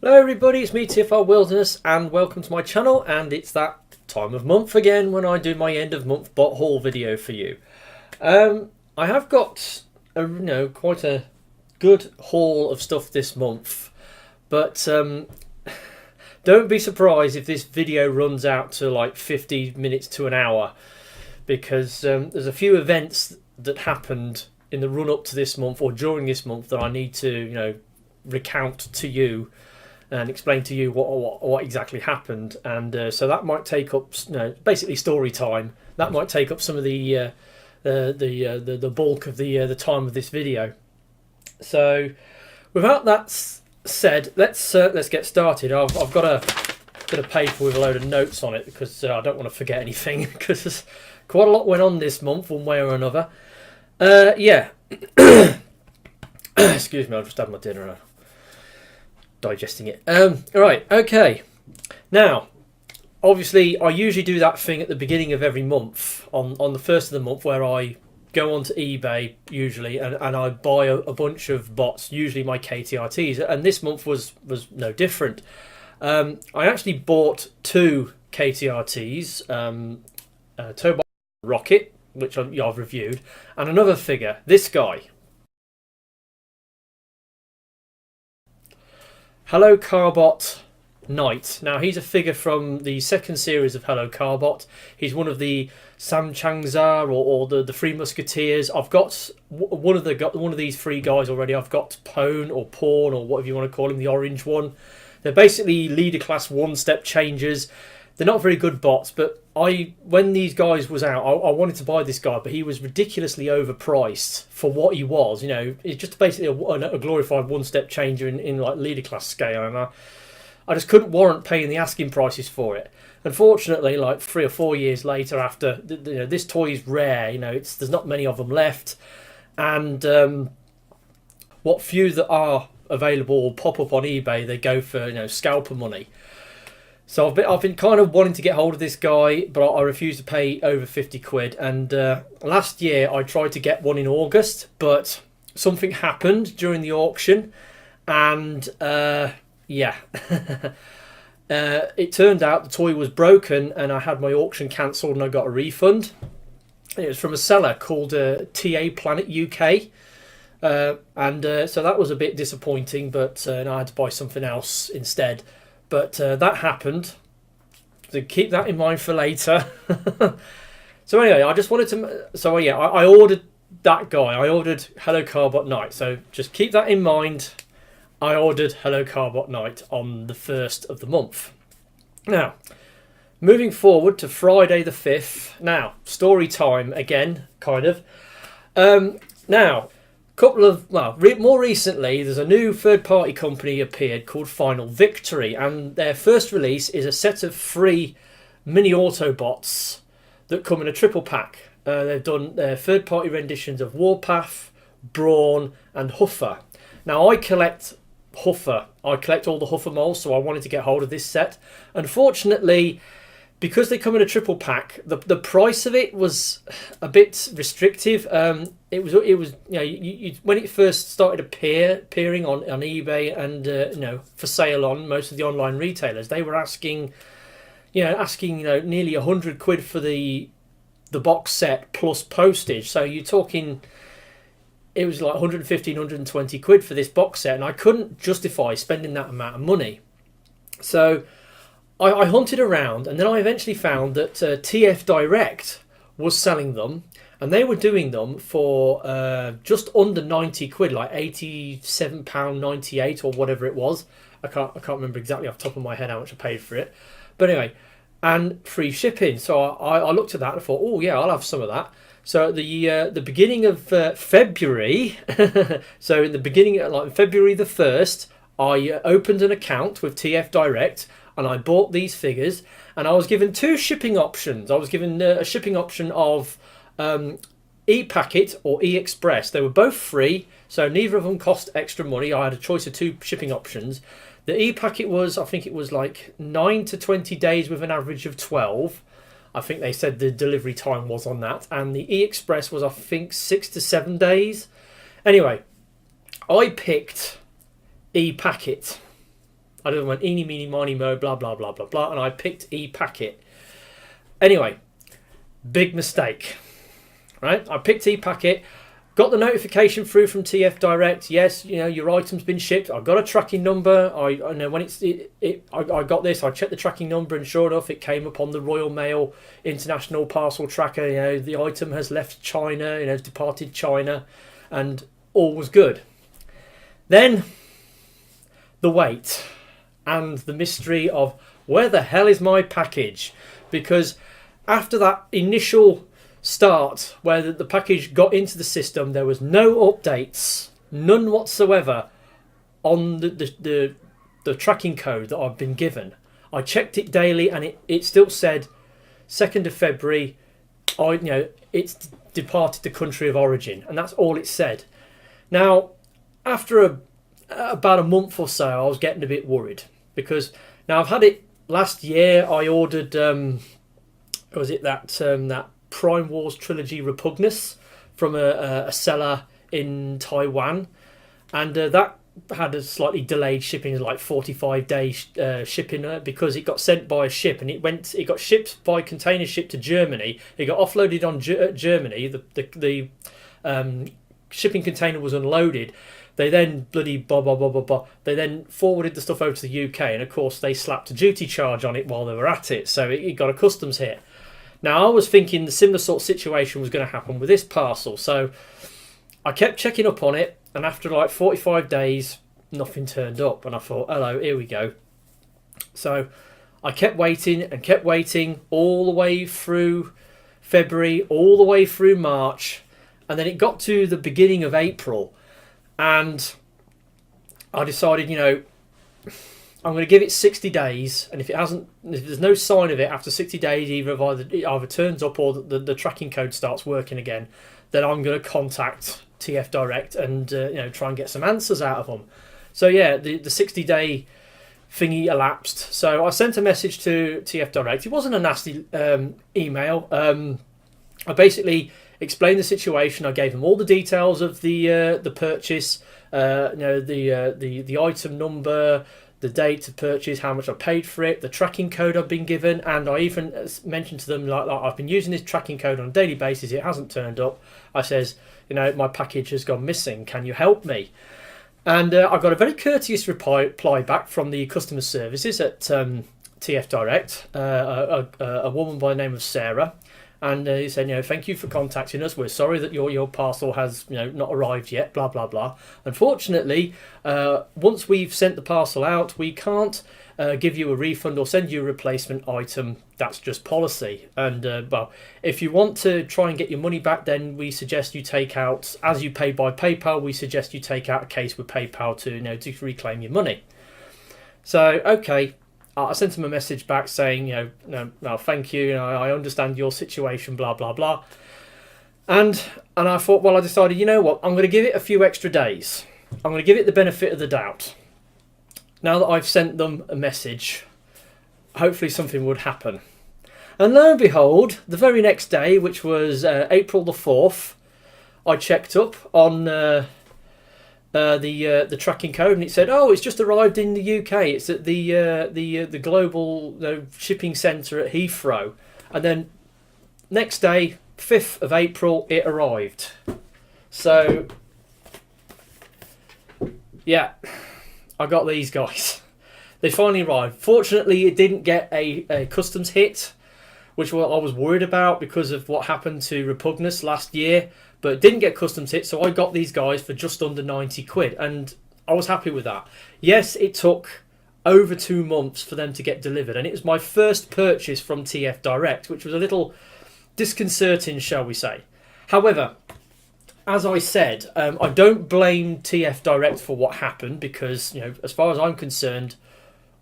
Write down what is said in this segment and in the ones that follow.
Hello everybody, it's me TFR Wilderness and welcome to my channel, and it's that time of month again when I do my end of month bot haul video for you. I have got quite a good haul of stuff this month, but don't be surprised if this video runs out to like 50 minutes to an hour, because there's a few events that happened in the run up to this month or during this month that I need to recount to you and explain to you what exactly happened, and so that might take up basically story time. That might take up some of the bulk of the time of this video. So without that said, let's get started. I've got a bit of paper with a load of notes on it because I don't want to forget anything, because quite a lot went on this month one way or another. Yeah. Excuse me, I've just had my dinner. Digesting it. Right, okay. Now, obviously, I usually do that thing at the beginning of every month, on the first of the month, where I go onto eBay, usually, and I buy a bunch of bots, usually my KTRTs, and this month was no different. I actually bought two KTRTs, Tobot V Rocket, which I've reviewed, and another figure, this guy. Hello Carbot Knight. Now he's a figure from the second series of Hello Carbot. He's one of the Sam Changza or the Three Musketeers. I've got one of these three guys already. I've got Pone or Pawn or whatever you want to call him, the orange one. They're basically leader class one-step changers. They're not very good bots, but when these guys was out, I wanted to buy this guy, but he was ridiculously overpriced for what he was. It's just basically a glorified one-step changer in like leader class scale, and I just couldn't warrant paying the asking prices for it. Unfortunately, like 3 or 4 years later, after this toy is rare, there's not many of them left, and what few that are available or pop up on eBay, they go for scalper money. So I've been kind of wanting to get hold of this guy, but I refused to pay over 50 quid. And last year I tried to get one in August, but something happened during the auction, and yeah, it turned out the toy was broken, and I had my auction cancelled, and I got a refund. It was from a seller called TA Planet UK, and so that was a bit disappointing. But I had to buy something else instead. But that happened, so keep that in mind for later. So anyway, I just wanted to... So yeah, I ordered that guy. I ordered Hello Carbot Knight. So just keep that in mind. I ordered Hello Carbot Knight on the 1st of the month. Now, moving forward to Friday the 5th. Now, story time again, kind of. Now... more recently, there's a new third-party company appeared called Final Victory, and their first release is a set of 3 mini Autobots that come in a triple pack. They've done their third-party renditions of Warpath, Brawn, and Huffer. Now, I collect Huffer. I collect all the Huffer molds, so I wanted to get hold of this set. Unfortunately, because they come in a triple pack, the price of it was a bit restrictive. It was when it first started appearing on eBay and for sale on most of the online retailers, they were asking nearly 100 quid for the box set plus postage. So you're talking, it was like 115, 120 quid for this box set, and I couldn't justify spending that amount of money. So I hunted around, and then I eventually found that TF Direct was selling them, and they were doing them for just under 90 quid, like £87.98 or whatever it was. I can't remember exactly off the top of my head how much I paid for it, but anyway, and free shipping. So I looked at that and I thought, oh yeah, I'll have some of that. So at the beginning of February, so in the beginning, like February the 1st, I opened an account with TF Direct, and I bought these figures, and I was given 2 shipping options. I was given a shipping option of e-packet or e-express. They were both free, so neither of them cost extra money. I had a choice of 2 shipping options. The e-packet was, I think it was like 9 to 20 days with an average of 12. I think they said the delivery time was on that. And the e-express was, I think, 6 to 7 days. Anyway, I picked e-packet. I just went eeny, meeny, miny, mo, blah, blah, blah, blah, blah, and I picked ePacket. Anyway, big mistake, right? I picked ePacket, got the notification through from TF Direct. Yes, you know, your item's been shipped. I got a tracking number. I know when I got this. I checked the tracking number, and sure enough, it came up on the Royal Mail International Parcel Tracker. You know, the item has left China. You know, it's departed China, and all was good. Then the wait and the mystery of where the hell is my package, because after that initial start where the package got into the system, there was no updates, none whatsoever, on the tracking code that I've been given. I checked it daily, and it still said 2nd of February. It's departed the country of origin, and that's all it said. Now, after about a month or so, I was getting a bit worried, because now I've had it last year. I ordered was it that Prime Wars Trilogy Repugnus from a seller in Taiwan, and that had a slightly delayed shipping, like 45-day shipping, because it got sent by a ship, and it got shipped by container ship to Germany. It got offloaded on Germany. The shipping container was unloaded. They then they then forwarded the stuff over to the UK, and of course they slapped a duty charge on it while they were at it, so it got a customs hit. Now, I was thinking the similar sort of situation was going to happen with this parcel, so I kept checking up on it, and after like 45 days, nothing turned up, and I thought, hello, here we go. So I kept waiting all the way through February, all the way through March, and then it got to the beginning of April, and I decided, you know, I'm going to give it 60 days, and if there's no sign of it after 60 days, it either turns up or the tracking code starts working again, then I'm going to contact TF Direct and try and get some answers out of them. So yeah, the 60-day thingy elapsed. So I sent a message to TF Direct. It wasn't a nasty email. I basically explained the situation. I gave them all the details of the purchase, the item number, the date of purchase, how much I paid for it, the tracking code I've been given, and I even mentioned to them like I've been using this tracking code on a daily basis. It hasn't turned up. I says, my package has gone missing. Can you help me? And I got a very courteous reply back from the customer services at TF Direct, a woman by the name of Sarah. And he said, thank you for contacting us. We're sorry that your parcel has, not arrived yet, blah, blah, blah. Unfortunately, once we've sent the parcel out, we can't give you a refund or send you a replacement item. That's just policy. And, if you want to try and get your money back, then we suggest you take out, as you pay by PayPal, we suggest you take out a case with PayPal to reclaim your money. So, okay. I sent him a message back saying, no, thank you. I understand your situation, blah, blah, blah. And I thought, well, I decided, you know what? I'm going to give it a few extra days. I'm going to give it the benefit of the doubt. Now that I've sent them a message, hopefully something would happen. And lo and behold, the very next day, which was April the 4th, I checked up on the tracking code, and it said, oh, it's just arrived in the UK. It's at the global shipping centre at Heathrow. And then next day, 5th of April, it arrived. So yeah, I got these guys. They finally arrived. Fortunately, it didn't get a customs hit, which I was worried about because of what happened to Repugnus last year. But it didn't get customs hit, so I got these guys for just under 90 quid, and I was happy with that. Yes, it took over 2 months for them to get delivered, and it was my first purchase from TF Direct, which was a little disconcerting, shall we say. However, as I said, I don't blame TF Direct for what happened, because, as far as I'm concerned,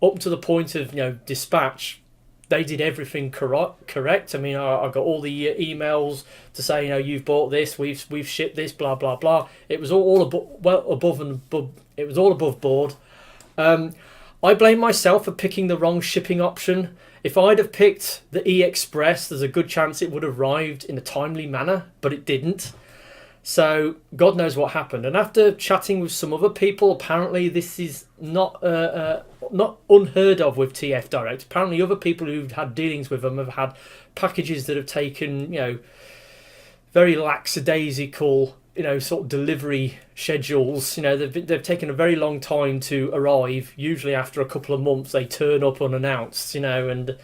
up to the point of dispatch, they did everything correct. I mean, I got all the emails to say, you've bought this, we've shipped this, blah blah blah. It was all above board. I blame myself for picking the wrong shipping option. If I'd have picked the E-Express, there's a good chance it would have arrived in a timely manner, but it didn't. So God knows what happened. And after chatting with some other people, apparently this is not not unheard of with TF Direct. Apparently other people who've had dealings with them have had packages that have taken, you know, very lackadaisical, you know, sort of delivery schedules. You know, they've taken a very long time to arrive. Usually after a couple of months they turn up unannounced, you know, and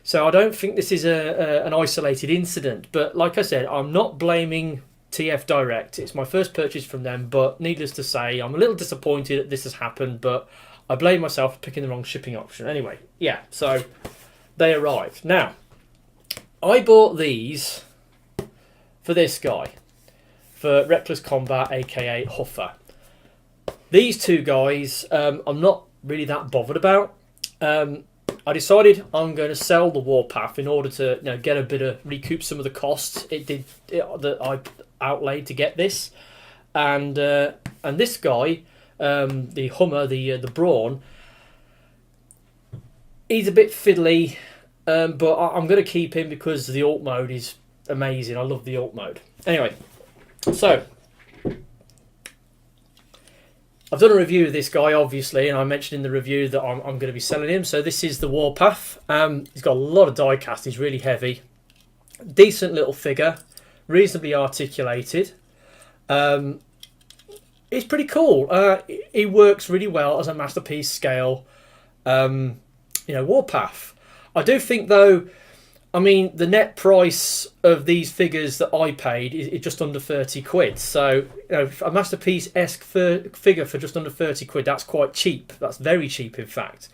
so I don't think this is an isolated incident. But like I said, I'm not blaming TF Direct. It's my first purchase from them, but needless to say, I'm a little disappointed that this has happened, but I blame myself for picking the wrong shipping option. Anyway, yeah, so they arrived. Now, I bought these for this guy, for Reckless Combat, aka Huffer. These two guys, I'm not really that bothered about. I decided I'm going to sell the Warpath in order to, you know, get a bit of recoup some of the costs that I outlaid to get this, and this guy, the Hummer, the Brawn, he's a bit fiddly, but I'm going to keep him because the alt mode is amazing. I love the alt mode. Anyway, so I've done a review of this guy, obviously, and I mentioned in the review that I'm going to be selling him. So this is the Warpath. He's got a lot of die cast. He's really heavy. Decent little figure. Reasonably articulated. It's pretty cool. He works really well as a masterpiece scale, you know, Warpath. I do think, though, I mean, the net price of these figures that I paid is just under 30 quid. So, you know, a masterpiece-esque figure for just under 30 quid, that's quite cheap. That's very cheap, in fact.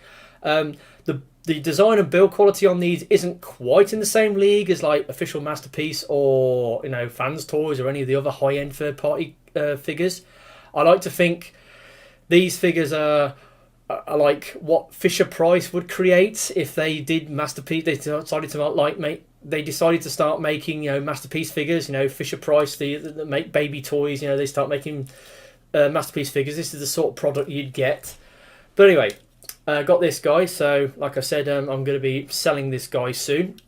The design and build quality on these isn't quite in the same league as like Official Masterpiece or, you know, Fans Toys or any of the other high-end third-party figures. I like to think these figures are like what Fisher Price would create if they did Masterpiece. They decided to they decided to start making, you know, Masterpiece figures. You know, Fisher Price, they make baby toys. You know, they start making Masterpiece figures. This is the sort of product you'd get. But anyway, got this guy. So, like I said, I'm going to be selling this guy soon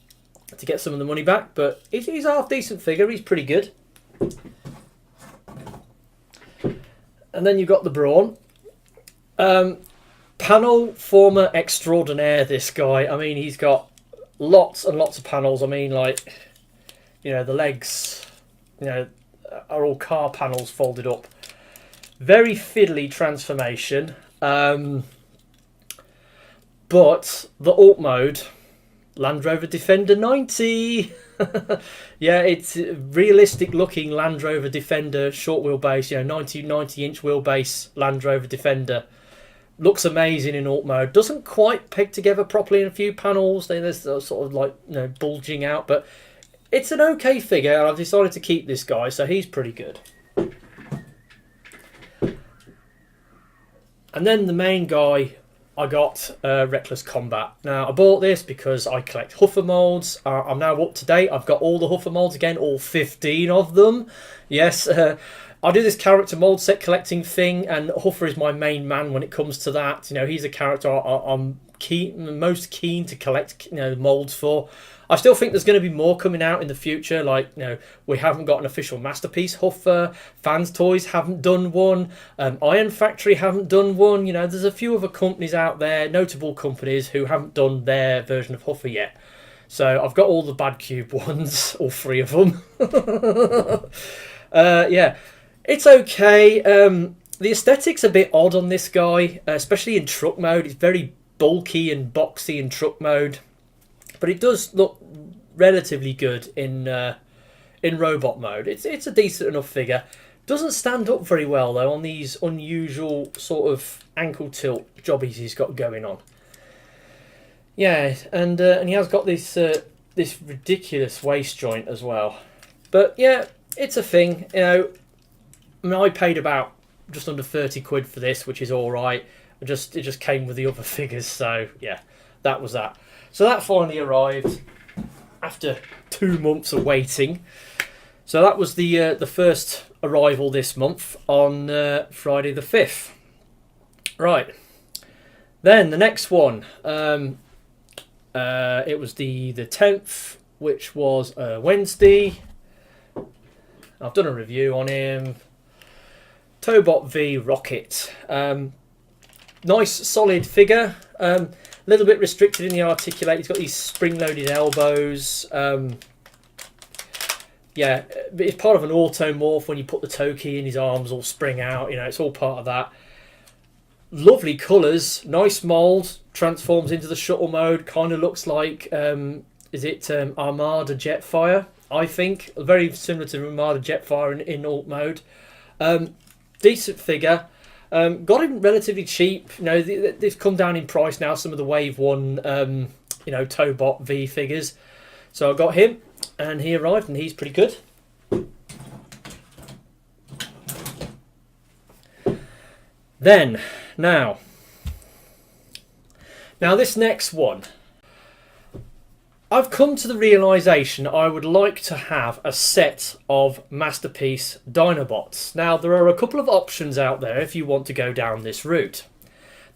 to get some of the money back. But he's a half decent figure. He's pretty good. And then you've got the Brawn. Panel former extraordinaire, this guy. I mean, he's got lots and lots of panels. I mean, like, you know, the legs, you know, are all car panels folded up. Very fiddly transformation. But the alt mode, Land Rover Defender 90. Yeah, it's a realistic looking Land Rover Defender short wheelbase, you know, 90 inch wheelbase Land Rover Defender. Looks amazing in alt mode. Doesn't quite peg together properly in a few panels. There's sort of like, you know, bulging out, but it's an okay figure, and I've decided to keep this guy, so he's pretty good. And then the main guy, I got Reckless Combat. Now, I bought this because I collect Huffer molds. I'm now up to date. I've got all the Huffer molds again, all 15 of them. Yes, I do this character mold set collecting thing, and Huffer is my main man when it comes to that. You know, he's a character I'm most keen to collect, you know, molds for. I still think there's going to be more coming out in the future. Like, you know, we haven't got an official Masterpiece Huffer. Fans Toys haven't done one. Iron Factory haven't done one. You know, there's a few other companies out there, notable companies, who haven't done their version of Huffer yet. So I've got all the Bad Cube ones, all 3 of them. Yeah, it's okay. The aesthetic's a bit odd on this guy, especially in truck mode. It's very bulky and boxy in truck mode. But it does look relatively good in robot mode. It's a decent enough figure. Doesn't stand up very well though on these unusual sort of ankle tilt jobbies he's got going on. Yeah, and he has got this this ridiculous waist joint as well. But yeah, it's a thing. You know, I mean, I paid about just under 30 quid for this, which is all right. It just came with the other figures, so yeah, that was that. So that finally arrived after 2 months of waiting. So that was the first arrival this month on Friday the 5th. Right. Then the next one, it was the 10th, which was Wednesday. I've done a review on him. Tobot V Rocket. Nice solid figure. A little bit restricted in the articulate. He's got these spring-loaded elbows. Yeah, it's part of an automorph. When you put the toe key in, his arms all spring out. You know, it's all part of that. Lovely colours, nice mould. Transforms into the shuttle mode. Kind of looks like, is it Armada Jetfire? I think very similar to Armada Jetfire in alt mode. Decent figure. Got him relatively cheap. You know, they've come down in price now. Some of the Wave 1, you know, Tobot V figures. So I got him, and he arrived, and he's pretty good. Then, now this next one, I've come to the realisation I would like to have a set of Masterpiece Dinobots. Now, there are a couple of options out there if you want to go down this route.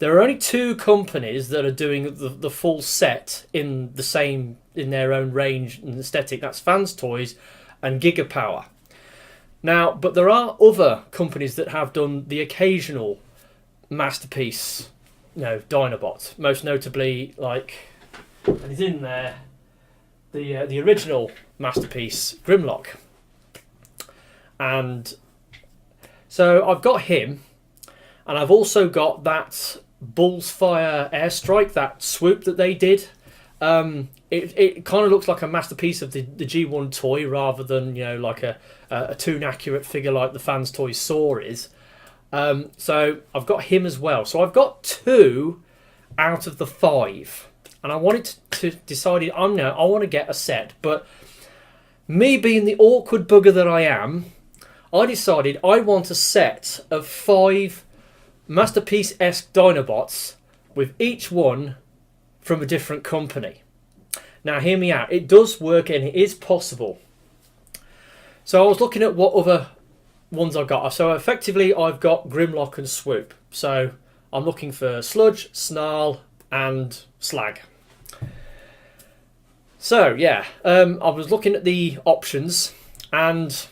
There are only 2 companies that are doing the full set in their own range and aesthetic. That's Fans Toys and Giga Power. Now, but there are other companies that have done the occasional Masterpiece, you know, Dinobot. Most notably, like, and he's in there, the original Masterpiece Grimlock. And so I've got him, and I've also got that Bullsfire Airstrike, that swoop that they did. It kind of looks like a masterpiece of the G1 toy rather than, you know, like a toon accurate figure like the Fans Toys Saw is. So I've got him as well. So I've got 2 out of the 5, and I wanted to decide. I want to get a set, but me being the awkward bugger that I am, I decided I want a set of 5 Masterpiece-esque Dinobots with each one from a different company. Now hear me out, it does work and it is possible. So I was looking at what other ones I got. So effectively I've got Grimlock and Swoop. So I'm looking for Sludge, Snarl and Slag. So yeah, I was looking at the options, and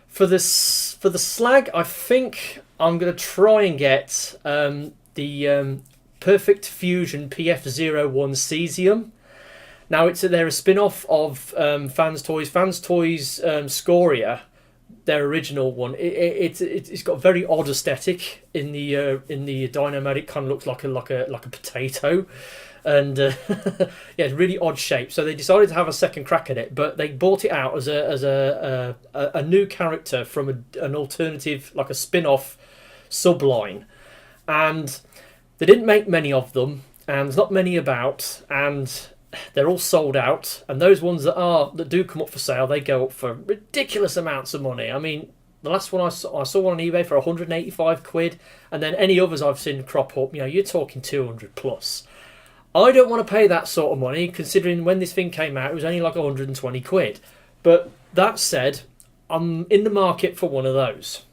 for the Slag I think I'm going to try and get the Perfect Fusion PF01 Cesium. Now they're a spin-off of Fans Toys. Fans Toys Scoria, their original one. It's got a very odd aesthetic in the Dino mode. It kind of looks like a potato, and yeah, it's really odd shape. So they decided to have a second crack at it, but they bought it out as a new character from an alternative, like a spin-off subline, and they didn't make many of them, and there's not many about, and they're all sold out. And those ones that do come up for sale, they go up for ridiculous amounts of money. I mean, the last one I saw one on eBay for 185 quid, and then any others I've seen crop up, you know, you're talking 200 plus. I don't want to pay that sort of money, considering when this thing came out it was only like 120 quid. But that said, I'm in the market for one of those.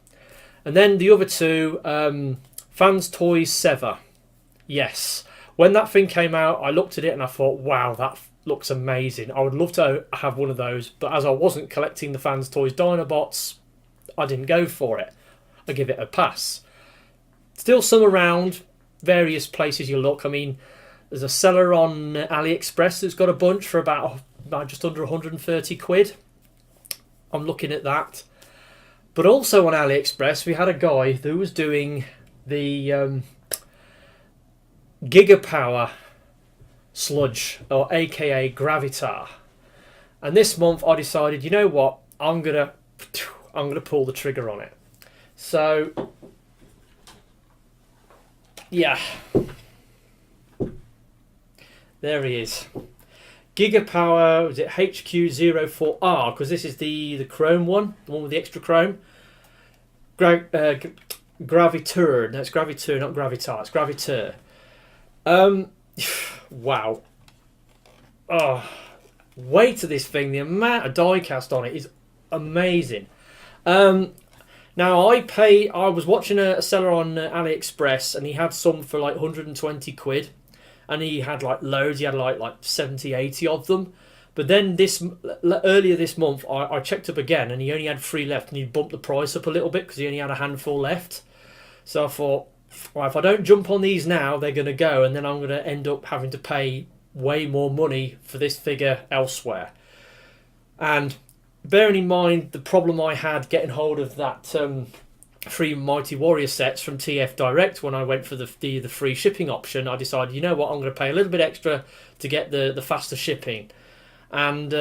And then the other 2, Fans Toys Sever. Yes. When that thing came out, I looked at it and I thought, wow, that looks amazing. I would love to have one of those. But as I wasn't collecting the Fans Toys Dinobots, I didn't go for it. I give it a pass. Still some around, various places you look. I mean, there's a seller on AliExpress that's got a bunch for about just under 130 quid. I'm looking at that. But also on AliExpress, we had a guy who was doing the Giga Power Sludge, or aka Graviter. And this month I decided, you know what, I'm gonna pull the trigger on it. So yeah, there he is. Giga Power, was it HQ04R? Because this is the chrome one, the one with the extra chrome. Graviter. No, it's Graviter, not Gravitar. It's Graviter. Wow. Oh, weight of this thing, the amount of die cast on it is amazing. Now I was watching a seller on AliExpress, and he had some for like 120 quid, and he had like loads. He had like 70, 80 of them. But then earlier this month, I checked up again, and he only had 3 left, and he bumped the price up a little bit because he only had a handful left. So I thought, well, if I don't jump on these now, they're going to go, and then I'm going to end up having to pay way more money for this figure elsewhere. And bearing in mind the problem I had getting hold of that 3 Mighty Warrior sets from TF Direct when I went for the free shipping option, I decided, you know what, I'm going to pay a little bit extra to get the faster shipping. And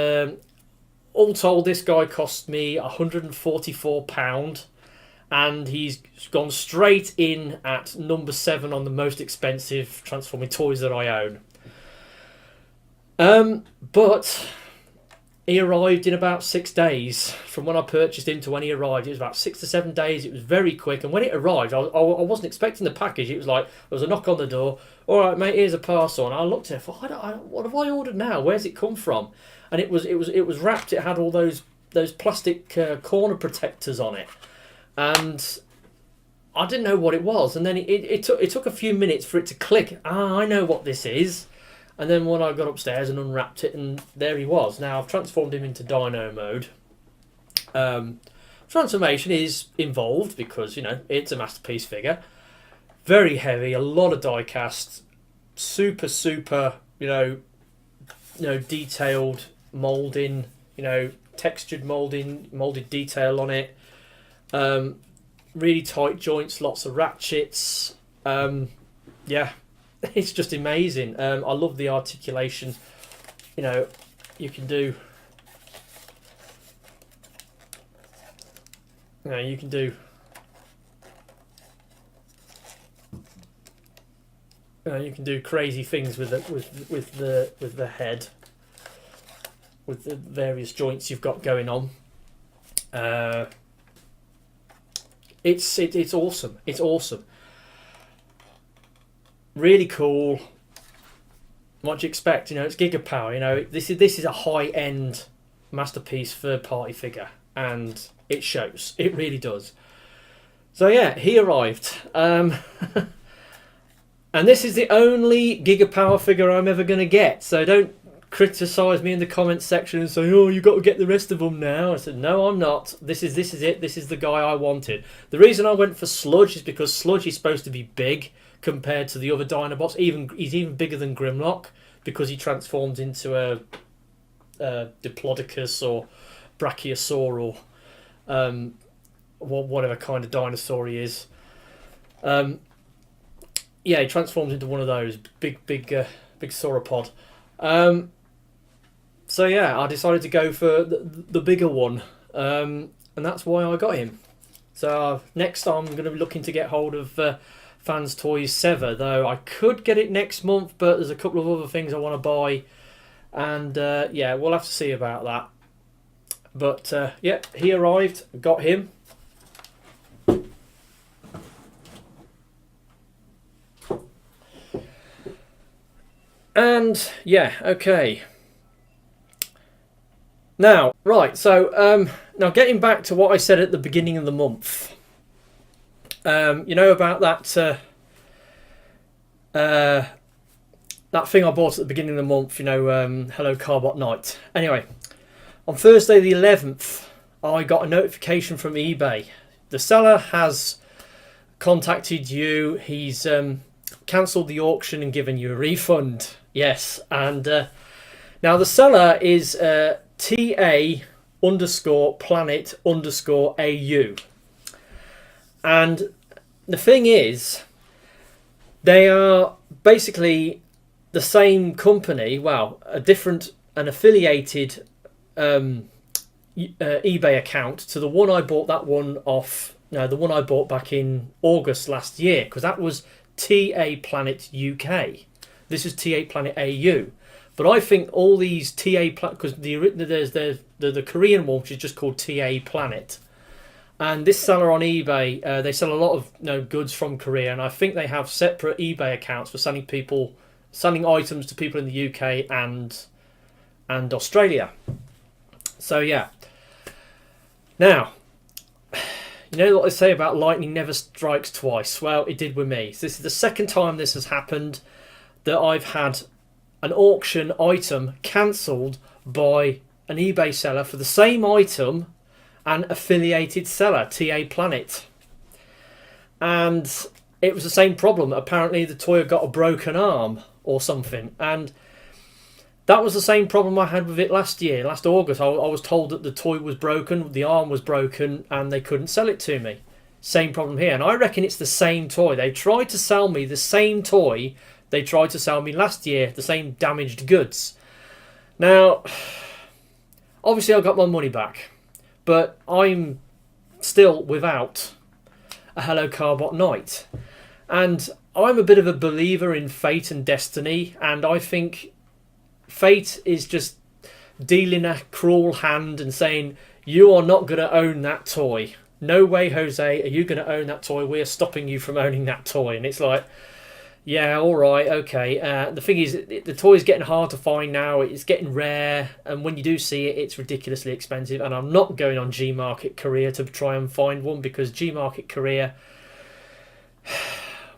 all told, this guy cost me £144, and he's gone straight in at number 7 on the most expensive transforming toys that I own. But he arrived in about 6 days from when I purchased him to when he arrived. It was about 6 to 7 days. It was very quick. And when it arrived, I wasn't expecting the package. It was like, there was a knock on the door. All right, mate, here's a parcel. And I looked at it. I thought, what have I ordered now? Where's it come from? And it was wrapped. It had all those plastic corner protectors on it. And I didn't know what it was. And then it took a few minutes for it to click. I know what this is. And then when I got upstairs and unwrapped it, and there he was. Now, I've transformed him into Dino mode. Transformation is involved because, you know, it's a masterpiece figure. Very heavy, a lot of die cast, super, you know, detailed moulding, you know, textured moulded detail on it. Really tight joints, lots of ratchets. Yeah. It's just amazing. I love the articulation. You know, you can do. You can do. You can do crazy things with the head, with the various joints you've got going on. It's awesome. It's awesome. Really cool. What do you expect? You know, it's Giga power. You know, this is a high-end masterpiece third-party figure, and it shows. It really does. So yeah, he arrived, and this is the only Giga power figure I'm ever going to get. So don't criticise me in the comments section and say, "Oh, you got to get the rest of them now." I said, "No, I'm not. This is it. This is the guy I wanted." The reason I went for Sludge is because Sludge is supposed to be big compared to the other Dinobots. He's even bigger than Grimlock because he transforms into a Diplodocus or Brachiosaur or whatever kind of dinosaur he is. Yeah, he transforms into one of those big sauropod. So yeah, I decided to go for the bigger one, and that's why I got him. So next I'm going to be looking to get hold of Fans Toys Sever, though I could get it next month, but there's a couple of other things I want to buy, and yeah, we'll have to see about that. But yeah, he arrived, got him. And yeah, okay. Now, right, so now getting back to what I said at the beginning of the month. You know about that that thing I bought at the beginning of the month, you know, Hello Carbot Night. Anyway, on Thursday the 11th, I got a notification from eBay. The seller has contacted you. He's cancelled the auction and given you a refund. Yes, and now the seller is TA_planet_AU. And the thing is, they are basically the same company, well, an affiliated eBay account to the one I bought that one off. No, the one I bought back in August last year, because that was TA Planet UK. This is TA Planet AU. But I think all these TA Planet, because there's the Korean one, which is just called TA Planet. And this seller on eBay, they sell a lot of goods from Korea, and I think they have separate eBay accounts for selling items to people in the UK and Australia. So yeah. Now, you know what they say about lightning never strikes twice? Well, it did with me. So this is the second time this has happened, that I've had an auction item cancelled by an eBay seller for the same item and affiliated seller, TA Planet. And it was the same problem. Apparently the toy had got a broken arm or something, and that was the same problem I had with it last year. Last August, I was told that the toy was broken, the arm was broken, and they couldn't sell it to me. Same problem here, and I reckon it's the same toy. They tried to sell me the same toy they tried to sell me last year, the same damaged goods. Now, obviously I got my money back, but I'm still without a Hello Carbot Knight. And I'm a bit of a believer in fate and destiny, and I think fate is just dealing a cruel hand and saying, you are not going to own that toy. No way, Jose, are you going to own that toy? We're stopping you from owning that toy. And it's like, yeah, all right, okay. The thing is, the toy is getting hard to find now. It's getting rare, and when you do see it, it's ridiculously expensive. And I'm not going on G-Market Korea to try and find one, because G-Market Korea,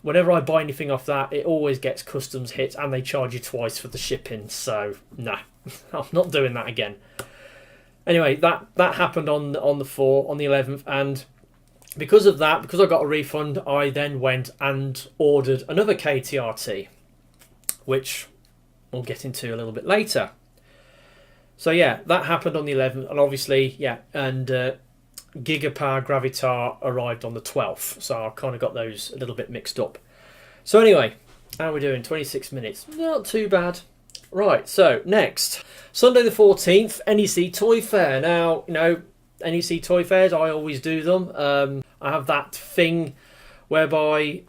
whenever I buy anything off that, it always gets customs hits, and they charge you twice for the shipping. So, nah, I'm not doing that again. Anyway, that happened on the 11th, and because of that, because I got a refund, I then went and ordered another KTRT, which we'll get into a little bit later. So yeah, that happened on the 11th, and obviously, yeah, and Giga Power Graviter arrived on the 12th, so I kind of got those a little bit mixed up. So anyway, how are we doing? 26 minutes. Not too bad. Right, so next, Sunday the 14th, NEC Toy Fair. Now, you know, NEC Toy Fairs, I always do them. I have that thing whereby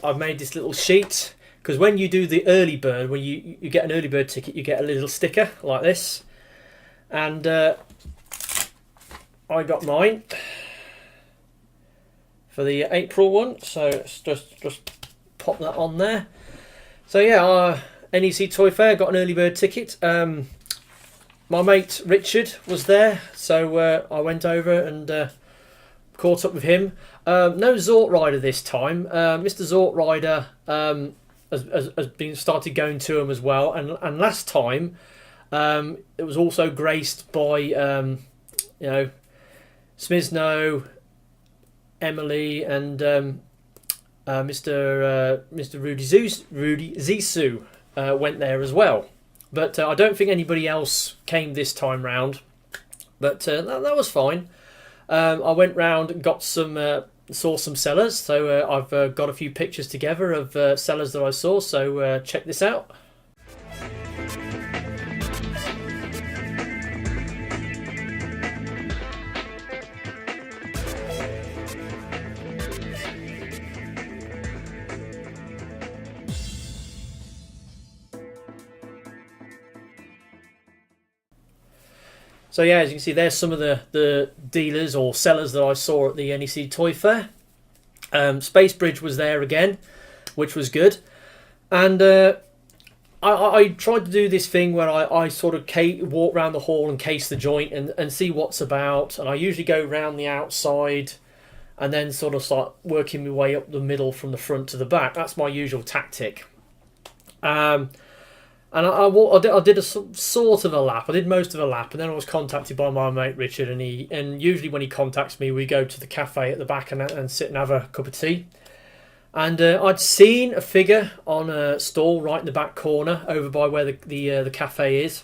I've made this little sheet, because when you do the early bird, when you get an early bird ticket, you get a little sticker like this. And I got mine for the April one, so let's just pop that on there. So yeah, NEC Toy Fair, got an early bird ticket. My mate Richard was there, so I went over and caught up with him. No Zort Rider this time. Mr. Zort Rider has been started going to him as well, and last time it was also graced by you know, Smizno, Emily, and Mr. Rudy Zissou went there as well. But I don't think anybody else came this time round. But that was fine. I went round and got saw some sellers. So I've got a few pictures together of sellers that I saw. So check this out. So yeah, as you can see, there's some of the dealers or sellers that I saw at the NEC Toy Fair. Space Bridge was there again, which was good. And I tried to do this thing where I sort of walk around the hall and case the joint and see what's about. And I usually go round the outside and then sort of start working my way up the middle from the front to the back. That's my usual tactic. And I did a sort of a lap. I did most of a lap, and then I was contacted by my mate Richard, and usually when he contacts me, we go to the cafe at the back and sit and have a cup of tea. And I'd seen a figure on a stall right in the back corner, over by where the cafe is,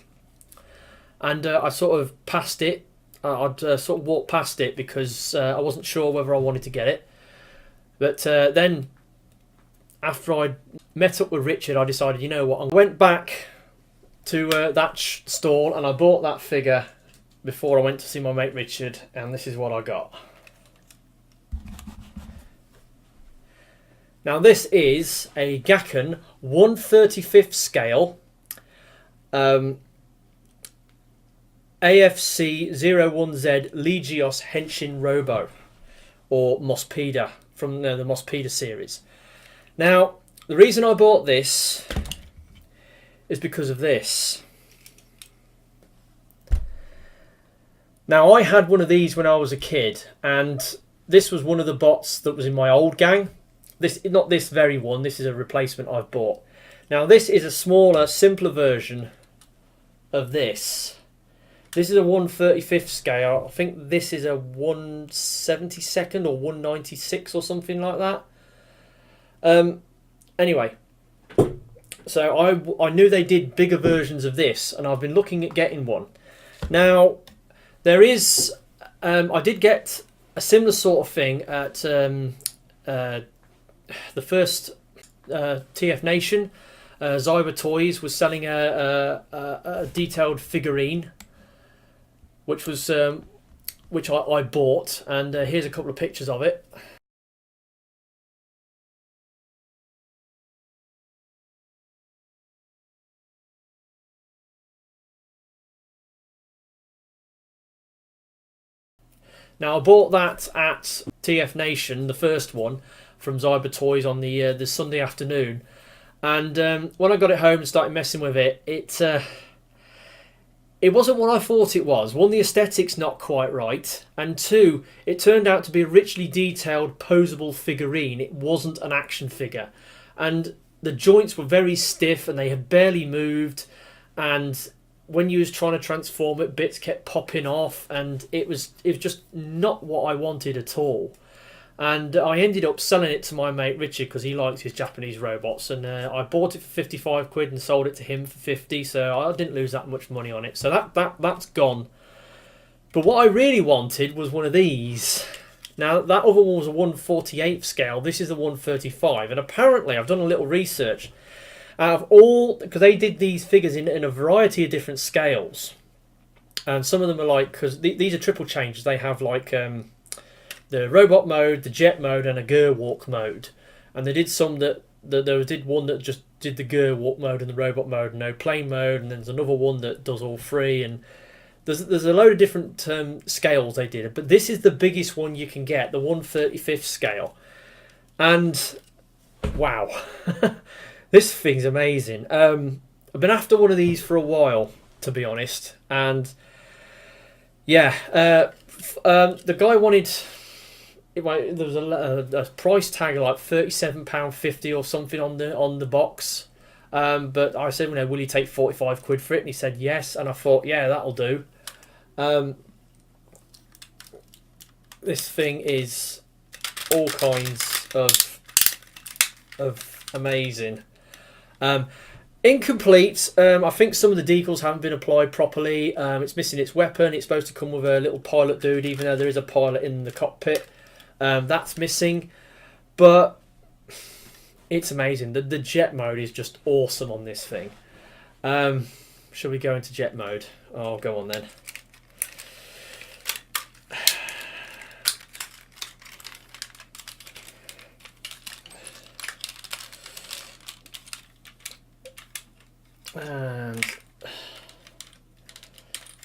and I sort of passed it. I'd sort of walked past it because I wasn't sure whether I wanted to get it, but then, after I met up with Richard, I decided, you know what, I went back to that stall and I bought that figure before I went to see my mate Richard, and this is what I got. Now this is a Gakken 1/35th scale AFC 01Z Legioss Henshin Robo, or Mospeda, from the Mospeda series. Now, the reason I bought this is because of this. Now, I had one of these when I was a kid, and this was one of the bots that was in my old gang. Not this very one, this is a replacement I've bought. Now, this is a smaller, simpler version of this. This is a 1/35th scale. I think this is a 1/72nd or 1/96 or something like that. Anyway, so I knew they did bigger versions of this, and I've been looking at getting one. Now, there is... I did get a similar sort of thing at the first TF Nation. Cyber Toys was selling a detailed figurine, which was which I bought, and here's a couple of pictures of it. Now, I bought that at TF Nation, the first one, from Cyber Toys on the Sunday afternoon. And when I got it home and started messing with it, it wasn't what I thought it was. One, the aesthetics not quite right, and two, it turned out to be a richly detailed posable figurine. It wasn't an action figure, and the joints were very stiff and they had barely moved, and when you was trying to transform it, bits kept popping off, and it was just not what I wanted at all. And I ended up selling it to my mate Richard because he likes his Japanese robots, and I bought it for 55 quid and sold it to him for 50, so I didn't lose that much money on it. So that's gone. But what I really wanted was one of these. Now, that other one was a 1/48th scale. This is a 1/35, and apparently I've done a little research. Out of all, because they did these figures in a variety of different scales, and some of them are like, because these are triple changes. They have like the robot mode, the jet mode, and a gear walk mode. And they did some that did one that just did the gear walk mode and the robot mode, and no plane mode. And then there's another one that does all three. And there's a load of different scales they did. But this is the biggest one you can get, the 1/35th scale. And wow. This thing's amazing. I've been after one of these for a while, to be honest. And yeah, the guy wanted... There was a price tag of like £37.50 or something on the box. But I said, will you take 45 quid for it? And he said yes. And I thought, yeah, that'll do. This thing is all kinds of amazing. Incomplete. I think some of the decals haven't been applied properly. It's missing its weapon. It's supposed to come with a little pilot dude, even though there is a pilot in the cockpit. That's missing, but it's amazing. The jet mode is just awesome on this thing. Shall we go into jet mode? Oh, go on then. And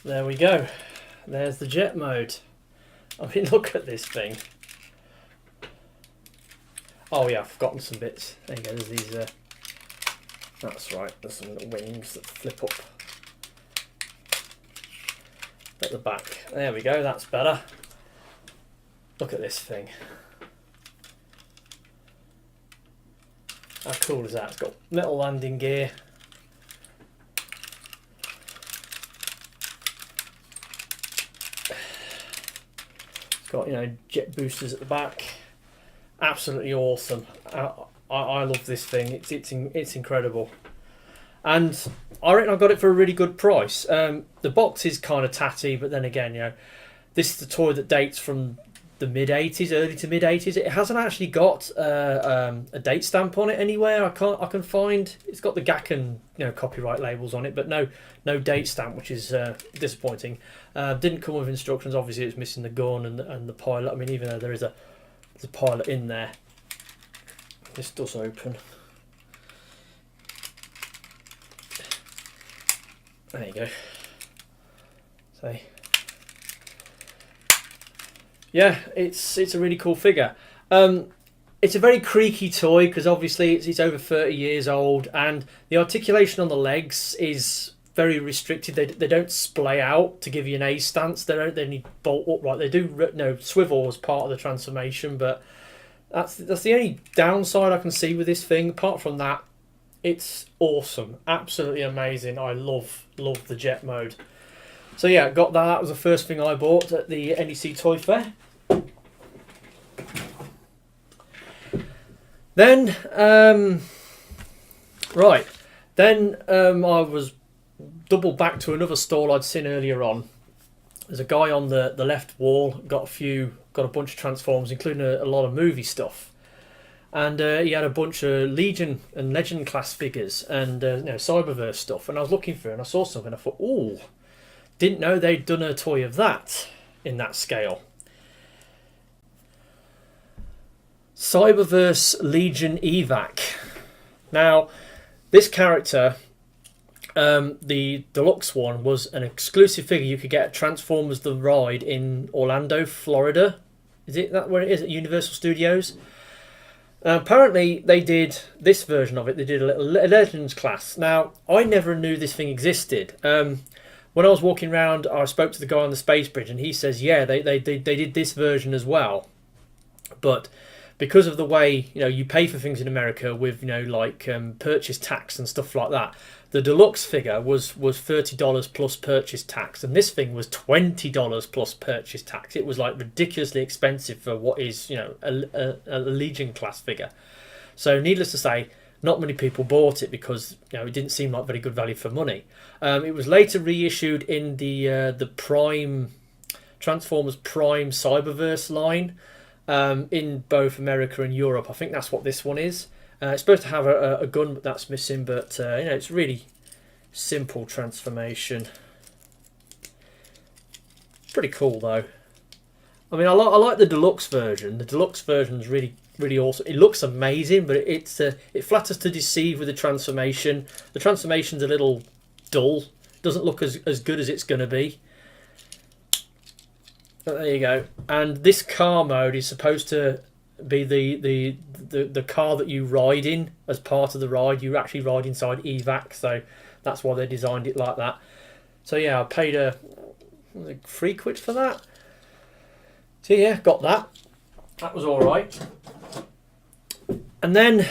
there we go. There's the jet mode. I mean, look at this thing. Oh yeah, I've forgotten some bits. There you go, there's these... that's right, there's some little wings that flip up at the back. There we go, that's better. Look at this thing. How cool is that? It's got metal landing gear. It's got, jet boosters at the back. Absolutely awesome. I love this thing. It's incredible, and I reckon I got it for a really good price. The box is kind of tatty, but then again, this is the toy that dates from the mid-80s, early to mid-80s. It hasn't actually got a date stamp on it anywhere. I can find. It's got the Gakken copyright labels on it, but no date stamp, which is disappointing. Didn't come with instructions. Obviously, it's missing the gun and the pilot. I mean, even though there's a pilot in there. This does open. There you go. So yeah, it's a really cool figure. It's a very creaky toy because obviously it's over 30 years old, and the articulation on the legs is very restricted. They don't splay out to give you an A stance. They need bolt upright. They do swivel as part of the transformation, but that's the only downside I can see with this thing. Apart from that, it's awesome, absolutely amazing. I love the jet mode. So yeah, got that. That was the first thing I bought at the NEC Toy Fair. Then, right, then I was double back to another stall I'd seen earlier on. There's a guy on the left wall, got a bunch of Transformers, including a lot of movie stuff. And he had a bunch of Legion and Legend class figures and Cyberverse stuff. And I was looking through and I saw something and I thought, ooh, didn't know they'd done a toy of that in that scale. Cyberverse Legion Evac. Now, this character, the deluxe one, was an exclusive figure you could get at Transformers The Ride in Orlando, Florida. Is it that where it is at Universal Studios? Apparently, they did this version of it. They did a little Legends class. Now, I never knew this thing existed. When I was walking around, I spoke to the guy on the space bridge, and he says, yeah, they did this version as well, but because of the way you pay for things in America with purchase tax and stuff like that, the deluxe figure was $30 plus purchase tax, and this thing was $20 plus purchase tax. It was like ridiculously expensive for what is a Legion class figure. So needless to say, not many people bought it because it didn't seem like very good value for money. It was later reissued in the Prime Transformers Prime Cyberverse line. In both America and Europe. I think that's what this one is. It's supposed to have a gun, but that's missing. But it's really simple transformation. Pretty cool though. I mean, I like the deluxe version. The deluxe version is really awesome. It looks amazing, but it flatters to deceive with the transformation. The transformation's a little dull. Doesn't look as good as it's going to be. But there you go. And this car mode is supposed to be the car that you ride in as part of the ride. You actually ride inside Evac, so that's why they designed it like that. So yeah, I paid £3 for that. So yeah, got that. That was all right. And then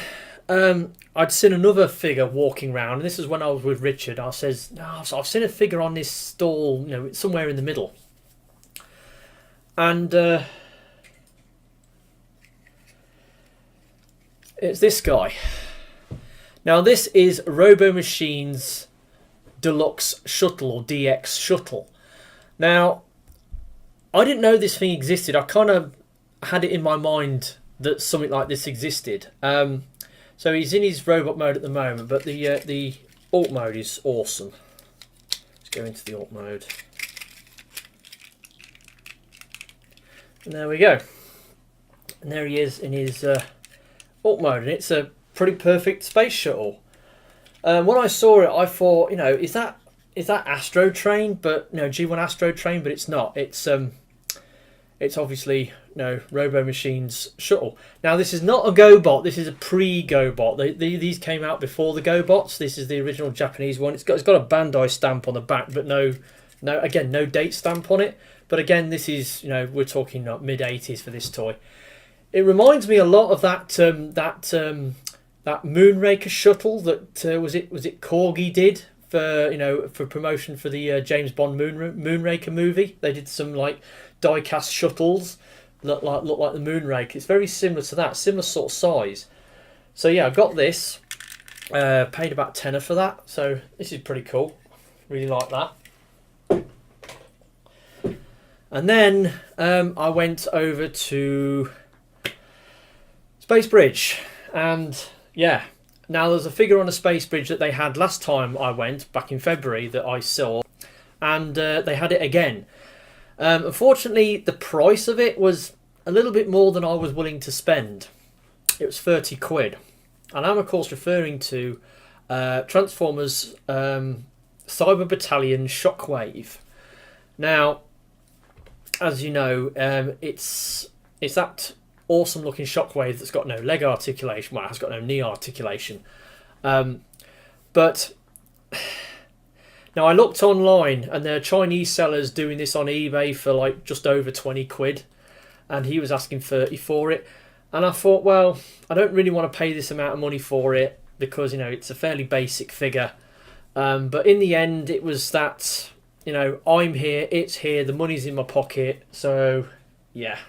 I'd seen another figure walking around, and this is when I was with Richard. I says, no, I've seen a figure on this stall, somewhere in the middle. And it's this guy. Now this is Robo Machine's Deluxe Shuttle or DX Shuttle. Now I didn't know this thing existed. I kind of had it in my mind that something like this existed. So he's in his robot mode at the moment, but the alt mode is awesome. Let's go into the alt mode. And there we go. And there he is in his alt mode, and it's a pretty perfect space shuttle. When I saw it, I thought, is that Astro Train? But no, G1 Astro Train, but it's not. It's obviously Robo Machine's shuttle. Now this is not a GoBot. This is a pre-GoBot. These came out before the GoBots. This is the original Japanese one. It's got a Bandai stamp on the back, but no date stamp on it. But again, this is we're talking mid-80s for this toy. It reminds me a lot of that Moonraker shuttle that was it Corgi did for promotion for the James Bond Moonraker movie. They did some die-cast shuttles that look like the Moonraker. It's very similar to that, similar sort of size. So yeah, I got this. Paid about £10 for that. So this is pretty cool. Really like that. And then I went over to Space Bridge, and yeah, now there's a figure on a Space Bridge that they had last time I went, back in February, that I saw, and they had it again. Unfortunately, the price of it was a little bit more than I was willing to spend. It was £30, and I'm of course referring to Transformers Cyber Battalion Shockwave. Now, as you know, it's that awesome looking Shockwave that's got no leg articulation. Well, it has got no knee articulation. But now I looked online, and there are Chinese sellers doing this on eBay for just over £20, and he was asking 30 for it. And I thought, well, I don't really want to pay this amount of money for it because it's a fairly basic figure. But in the end, it was that you know, I'm here, it's here, the money's in my pocket, so yeah,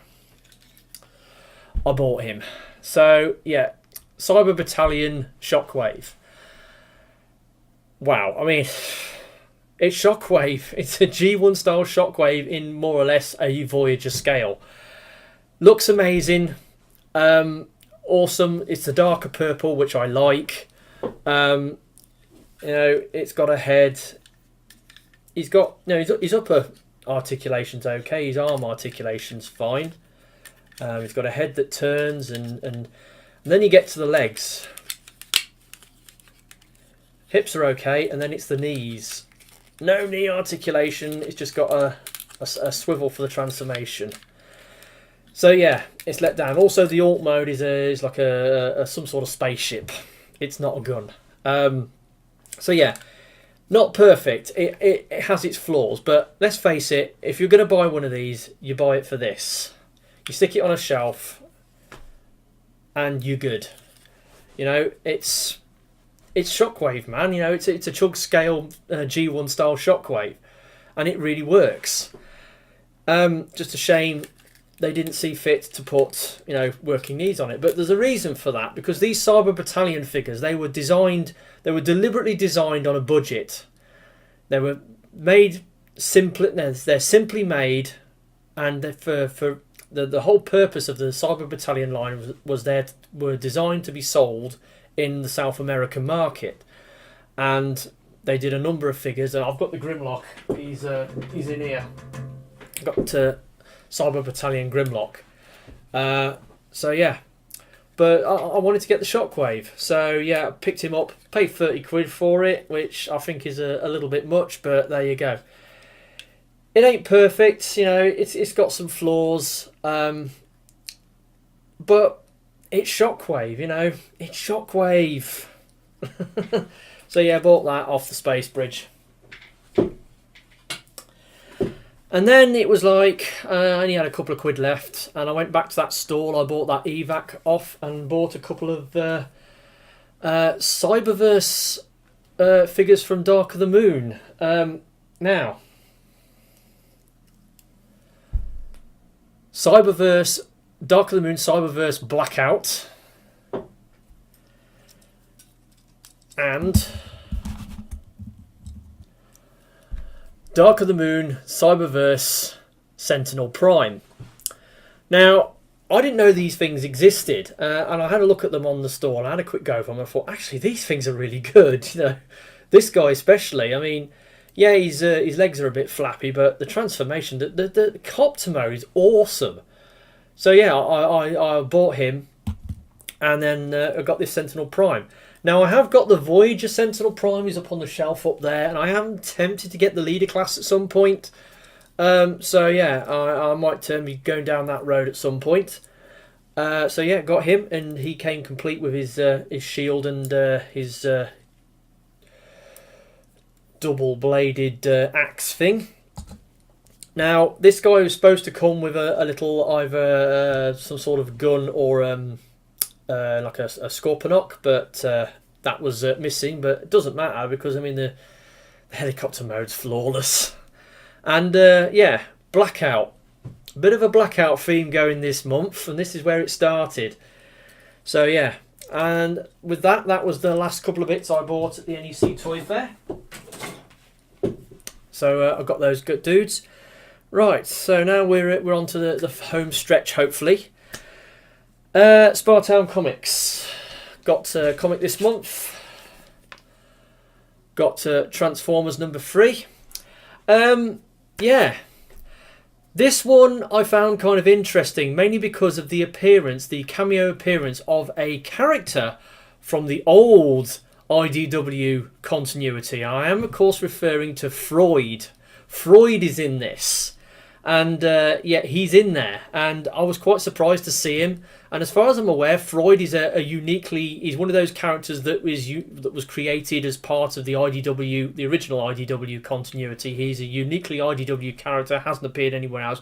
I bought him. So yeah, Cyber Battalion Shockwave. Wow, I mean, it's Shockwave. It's a G1 style Shockwave in more or less a Voyager scale. Looks amazing. Awesome. It's the darker purple, which I like. You know, it's got a head. He's got, you know, his upper articulation's okay. His arm articulation's fine. He's got a head that turns, and then you get to the legs. Hips are okay, and then it's the knees. No knee articulation. It's just got a swivel for the transformation. So yeah, it's let down. Also, the alt mode is like some sort of spaceship. It's not a gun. So yeah, not perfect. It has its flaws, but let's face it. If you're going to buy one of these, you buy it for this. You stick it on a shelf, and you're good. You know, it's Shockwave, man. You know, it's a chug scale G1 style Shockwave, and it really works. Just a shame they didn't see fit to put, you know, working knees on it. But there's a reason for that, because these Cyber Battalion figures, they were deliberately designed on a budget. They were made simply. They're simply made, and for the whole purpose of the Cyber Battalion line were designed to be sold in the South American market, and they did a number of figures. And I've got the Grimlock. He's in here. I've got Cyber Battalion Grimlock. So yeah, but I wanted to get the Shockwave. So yeah, I picked him up. Paid 30 quid for it, which I think is a little bit much, but there you go. It ain't perfect, you know. It's got some flaws, but it's Shockwave, you know. It's Shockwave. So yeah, I bought that off the space bridge. And then it was like, I only had a couple of quid left, and I went back to that stall. I bought that Evac off and bought a couple of Cyberverse figures from Dark of the Moon. Now, Cyberverse, Dark of the Moon, Cyberverse Blackout, and Dark of the Moon, Cyberverse, Sentinel Prime. Now, I didn't know these things existed, and I had a look at them on the store, and I had a quick go of them, and I thought, actually, these things are really good. You know, this guy especially. I mean, yeah, his legs are a bit flappy, but the transformation, the copter mode is awesome. So yeah, I bought him, and then I got this Sentinel Prime. Now I have got the Voyager Sentinel Prime, is up on the shelf up there, and I am tempted to get the leader class at some point. So yeah, I might be going down that road at some point. So yeah, got him, and he came complete with his shield and his double-bladed axe thing. Now, this guy was supposed to come with a little either some sort of gun or like a Scorponok, but that was missing. But it doesn't matter, because I mean the helicopter mode's flawless. And yeah, Blackout. A bit of a Blackout theme going this month, and this is where it started. So yeah, and with that was the last couple of bits I bought at the NEC Toy Fair. So I've got those good dudes. Right, so now we're on to the home stretch, hopefully. Spartown Comics. Got a comic this month. Got Transformers number 3. Yeah. This one I found kind of interesting, mainly because of the appearance, the cameo appearance of a character from the old IDW continuity. I am, of course, referring to Freud. Freud is in this. And yeah, he's in there, and I was quite surprised to see him. And as far as I'm aware, Freud is he's one of those characters that was created as part of the IDW, the original IDW continuity. He's a uniquely IDW character, hasn't appeared anywhere else.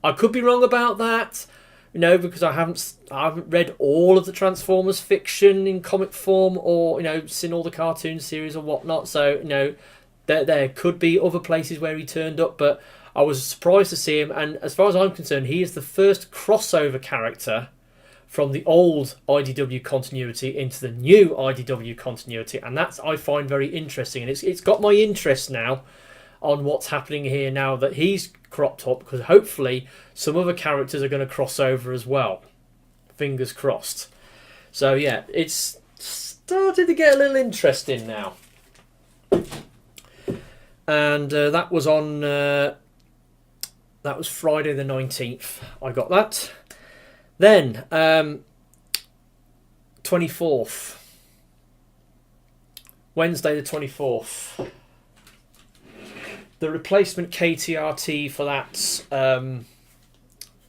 I could be wrong about that, you know, because I haven't read all of the Transformers fiction in comic form, or you know, seen all the cartoon series or whatnot. So you know, There could be other places where he turned up, but I was surprised to see him. And as far as I'm concerned, he is the first crossover character from the old IDW continuity into the new IDW continuity, and that's, I find, very interesting. And it's got my interest now on what's happening here now that he's cropped up, because hopefully some other characters are going to cross over as well. Fingers crossed. So yeah, it's started to get a little interesting now. And that was on that was Friday the 19th. I got that. Then 24th, Wednesday the 24th, the replacement KTRT for that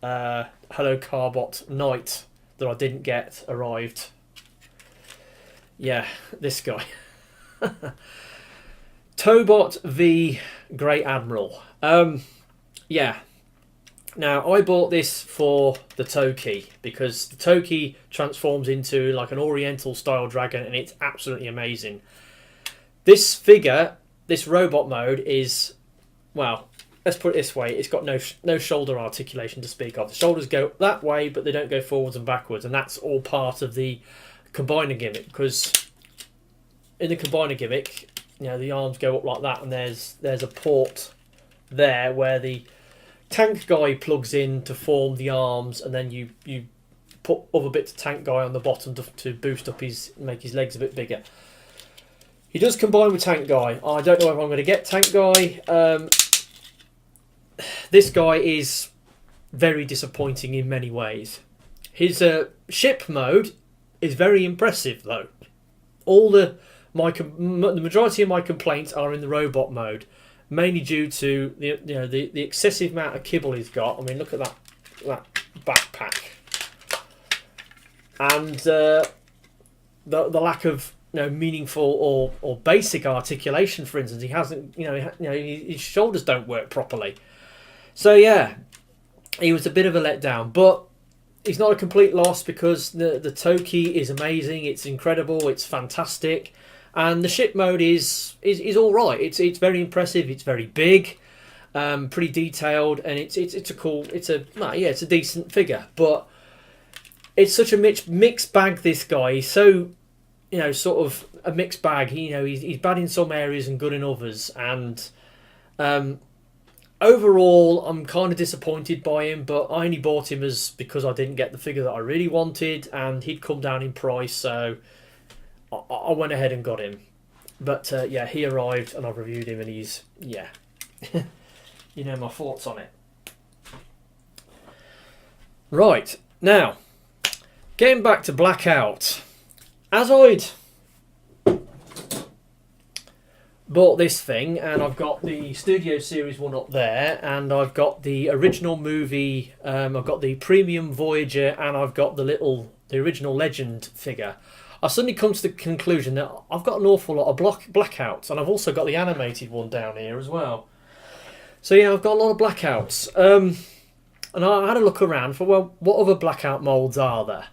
Hello Carbot Knight that I didn't get arrived. Yeah, this guy. Tobot V Admiral. Yeah. Now, I bought this for the Toki, because the Toki transforms into like an oriental style dragon, and it's absolutely amazing. This figure, this robot mode is, well, let's put it this way, it's got no shoulder articulation to speak of. The shoulders go that way, but they don't go forwards and backwards, and that's all part of the combiner gimmick, because in the combiner gimmick, you know, the arms go up like that, and there's a port there where the tank guy plugs in to form the arms, and then you put other bits of tank guy on the bottom to boost up make his legs a bit bigger. He does combine with tank guy. I don't know if I'm going to get tank guy. This guy is very disappointing in many ways. His ship mode is very impressive though. The majority of my complaints are in the robot mode, mainly due to the excessive amount of kibble he's got. I mean, look at that backpack, and the lack of meaningful or basic articulation. For instance, he hasn't his shoulders don't work properly. So yeah, he was a bit of a letdown, but he's not a complete loss, because the Toki is amazing. It's incredible. It's fantastic. And the ship mode is all right. It's very impressive. It's very big, pretty detailed, and it's a decent figure. But it's such a mixed bag. This guy, he's so sort of a mixed bag. He's bad in some areas and good in others. And overall, I'm kind of disappointed by him. But I only bought him because I didn't get the figure that I really wanted, and he'd come down in price, so I went ahead and got him. But yeah, he arrived and I've reviewed him, and he's, yeah. You know my thoughts on it. Right, now, getting back to Blackout. As I'd bought this thing, and I've got the Studio Series 1 up there, and I've got the original movie, I've got the Premium Voyager, and I've got the original Legend figure. I suddenly come to the conclusion that I've got an awful lot of Blackouts, and I've also got the animated one down here as well. So yeah, I've got a lot of Blackouts. And I had a look around for, well, what other Blackout moulds are there?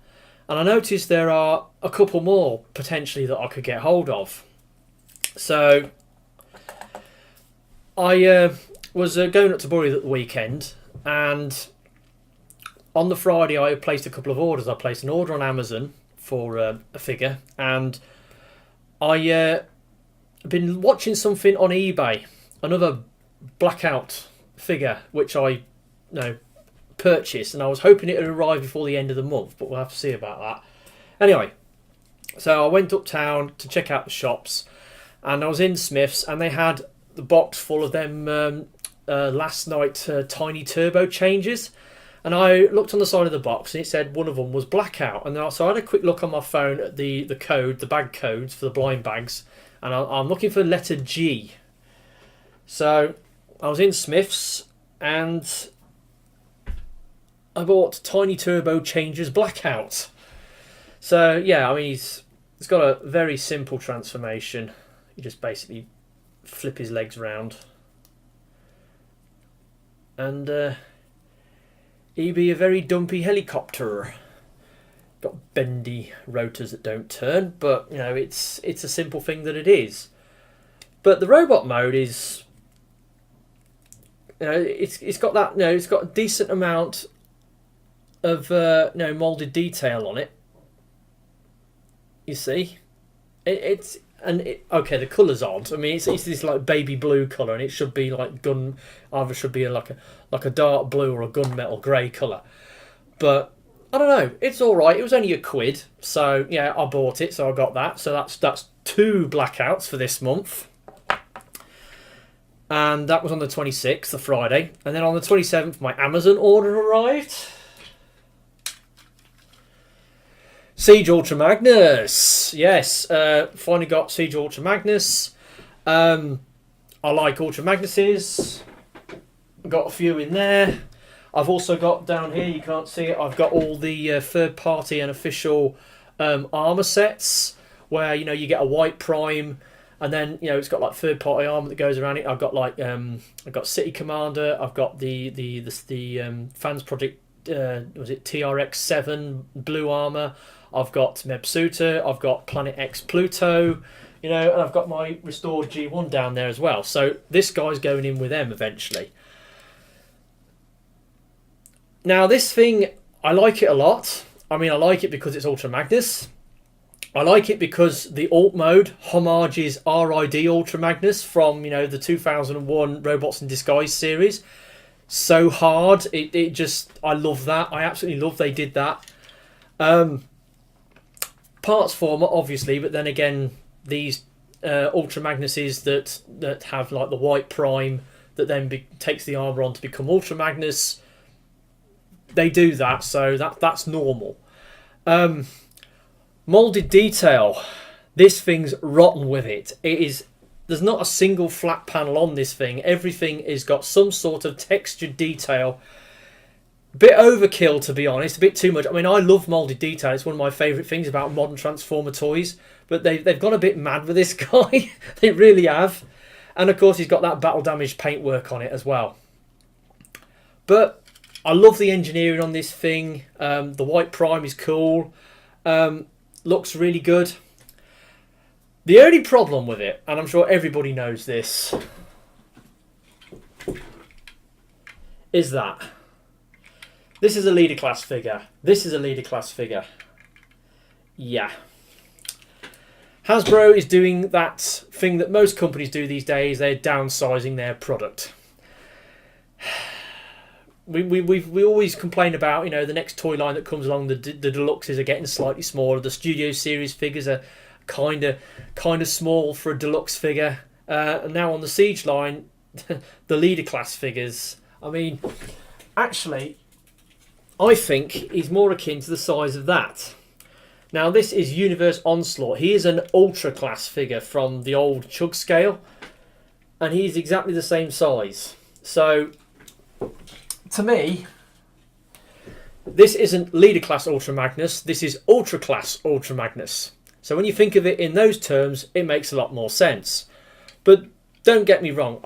And I noticed there are a couple more potentially that I could get hold of. So I was going up to Bury at the weekend, and on the Friday I placed a couple of orders. I placed an order on Amazon for a figure, and I been watching something on eBay, another Blackout figure which I purchased, and I was hoping it would arrive before the end of the month, but we'll have to see about that. Anyway, so I went uptown to check out the shops, and I was in Smith's, and they had the box full of them last night tiny turbo changes. And I looked on the side of the box, and it said one of them was Blackout. And so I had a quick look on my phone at the bag codes for the blind bags, and I'm looking for letter G. So I was in Smith's, and I bought Tiny Turbo Changes Blackout. So yeah, I mean, he's got a very simple transformation. You just basically flip his legs round, and he'd be a very dumpy helicopter. Got bendy rotors that don't turn, but it's a simple thing that it is. But the robot mode is, it's got that, it's got a decent amount of molded detail on it. You see, okay, the colours aren't. I mean, it's this like baby blue colour, and it should be like either should be like a dark blue or a gunmetal grey colour. But I don't know. It's all right. It was only £1, so yeah, I bought it, so I got that. So that's 2 Blackouts for this month. And that was on the 26th, the Friday. And then on the 27th, my Amazon order arrived. Siege Ultra Magnus. Yes, finally got Siege Ultra Magnus. I like Ultra Magnuses. Got a few in there. I've also got down here, you can't see it, I've got all the third party and official armour sets where, you get a white prime, and then, it's got like third party armour that goes around it. I've got like, I've got City Commander, I've got the Fans Project, was it TRX7 blue armour, I've got Mebsuta, I've got Planet X Pluto, and I've got my restored G1 down there as well. So this guy's going in with them eventually. Now this thing, I like it a lot. I mean, I like it because it's Ultra Magnus. I like it because the alt mode homages RID Ultra Magnus from, the 2001 Robots in Disguise series. So hard. It just, I love that. I absolutely love they did that. Parts former, obviously, but then again, these Ultra Magnuses that have like the white prime that then takes the armour on to become Ultra Magnus. They do that, so that's normal. Molded detail. This thing's rotten with it. There's not a single flat panel on this thing. Everything has got some sort of textured detail. A bit overkill, to be honest. A bit too much. I mean, I love molded detail. It's one of my favourite things about modern Transformer toys. But they've gone a bit mad with this guy. They really have. And of course, he's got that battle damaged paintwork on it as well. But I love the engineering on this thing. The white prime is cool. Looks really good. The only problem with it, and I'm sure everybody knows this, is that this is a leader class figure. This is a leader class figure. Yeah. Hasbro is doing that thing that most companies do these days. They're downsizing their product. We always complain about, the next toy line that comes along, the deluxes are getting slightly smaller. The Studio Series figures are kind of small for a deluxe figure. And now on the Siege line, the leader class figures. I mean, actually, I think he's more akin to the size of that. Now this is Universe Onslaught. He is an ultra class figure from the old Chug scale, and he's exactly the same size. So, to me, this isn't leader class Ultra Magnus, this is ultra class Ultra Magnus. So when you think of it in those terms, it makes a lot more sense. But don't get me wrong,